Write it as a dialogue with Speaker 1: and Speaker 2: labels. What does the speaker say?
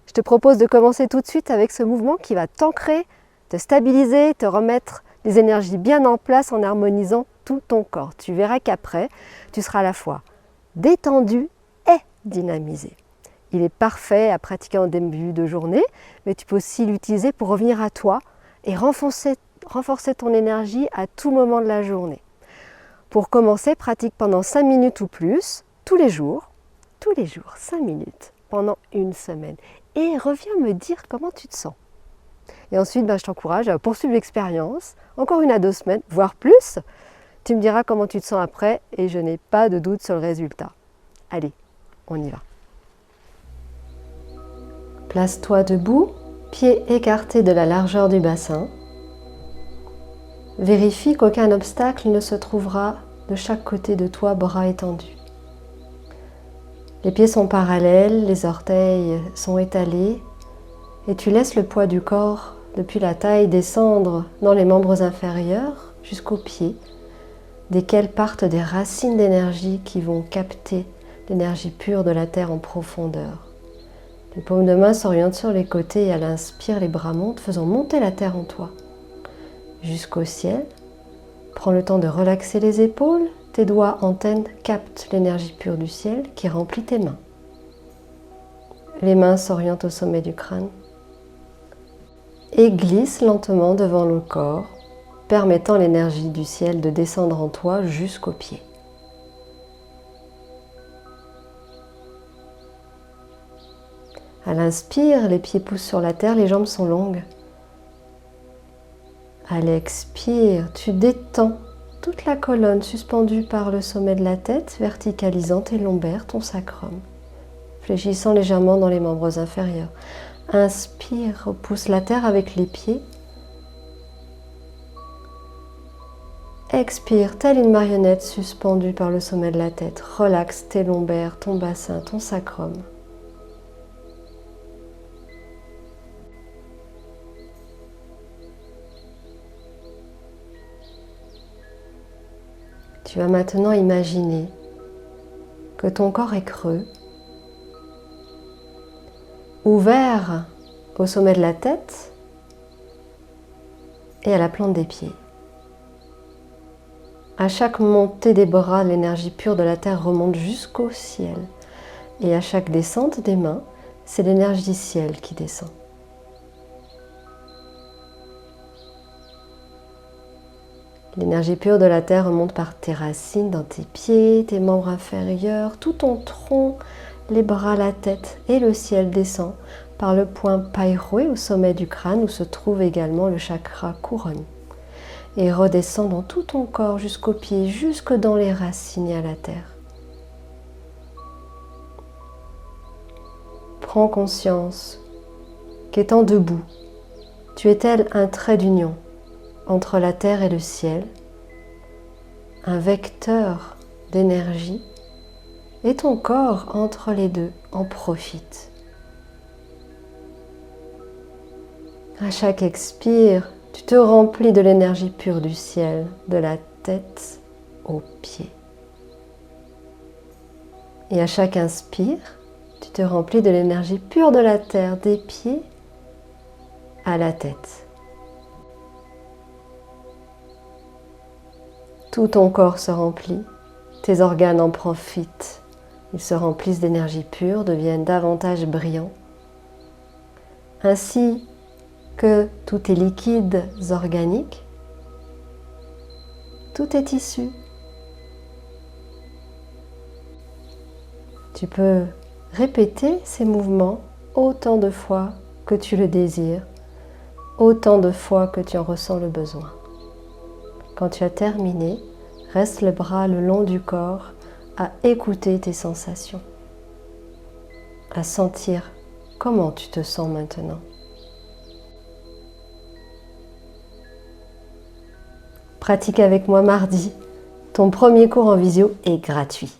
Speaker 1: Je te propose de commencer tout de suite avec ce mouvement qui va t'ancrer, te stabiliser, te remettre les énergies bien en place en harmonisant tout ton corps. Tu verras qu'après, tu seras à la fois détendu et dynamisé. Il est parfait à pratiquer en début de journée, mais tu peux aussi l'utiliser pour revenir à toi et renforcer ton énergie à tout moment de la journée. Pour commencer, pratique pendant 5 minutes ou plus, tous les jours, 5 minutes, pendant une semaine. Et reviens me dire comment tu te sens. Et ensuite, je t'encourage à poursuivre l'expérience, encore 1 à 2 semaines, voire plus. Tu me diras comment tu te sens après et je n'ai pas de doute sur le résultat. Allez, on y va. Place-toi debout, pieds écartés de la largeur du bassin. Vérifie qu'aucun obstacle ne se trouvera de chaque côté de toi, bras étendus. Les pieds sont parallèles, les orteils sont étalés et tu laisses le poids du corps depuis la taille descendre dans les membres inférieurs jusqu'aux pieds, desquels partent des racines d'énergie qui vont capter l'énergie pure de la terre en profondeur. Les paumes de main s'orientent sur les côtés et à l'inspire, les bras montent, faisant monter la terre en toi jusqu'au ciel. Prends le temps de relaxer les épaules. Tes doigts antennes captent l'énergie pure du ciel qui remplit tes mains. Les mains s'orientent au sommet du crâne et glissent lentement devant le corps, permettant l'énergie du ciel de descendre en toi jusqu'aux pieds. À l'inspire, les pieds poussent sur la terre, les jambes sont longues. À l'expire, tu détends toute la colonne suspendue par le sommet de la tête, verticalisant tes lombaires, ton sacrum, fléchissant légèrement dans les membres inférieurs. Inspire, repousse la terre avec les pieds. Expire, telle une marionnette suspendue par le sommet de la tête. Relaxe tes lombaires, ton bassin, ton sacrum. Tu vas maintenant imaginer que ton corps est creux, ouvert au sommet de la tête et à la plante des pieds. À chaque montée des bras, l'énergie pure de la terre remonte jusqu'au ciel. Et à chaque descente des mains, c'est l'énergie ciel qui descend. L'énergie pure de la terre remonte par tes racines, dans tes pieds, tes membres inférieurs, tout ton tronc, les bras, la tête et le ciel descend par le point Pairoé au sommet du crâne où se trouve également le chakra couronne. Et redescend dans tout ton corps jusqu'aux pieds, jusque dans les racines et à la terre. Prends conscience qu'étant debout, tu es tel un trait d'union entre la terre et le ciel, un vecteur d'énergie, et ton corps entre les deux en profite. À chaque expire, tu te remplis de l'énergie pure du ciel, de la tête aux pieds. Et à chaque inspire, tu te remplis de l'énergie pure de la terre, des pieds à la tête. Tout ton corps se remplit, tes organes en profitent. Ils se remplissent d'énergie pure, deviennent davantage brillants. Ainsi que tous tes liquides organiques, tout est tissu. Tu peux répéter ces mouvements autant de fois que tu le désires, autant de fois que tu en ressens le besoin. Quand tu as terminé, reste le bras le long du corps à écouter tes sensations, à sentir comment tu te sens maintenant. Pratique avec moi mardi. Ton premier cours en visio est gratuit.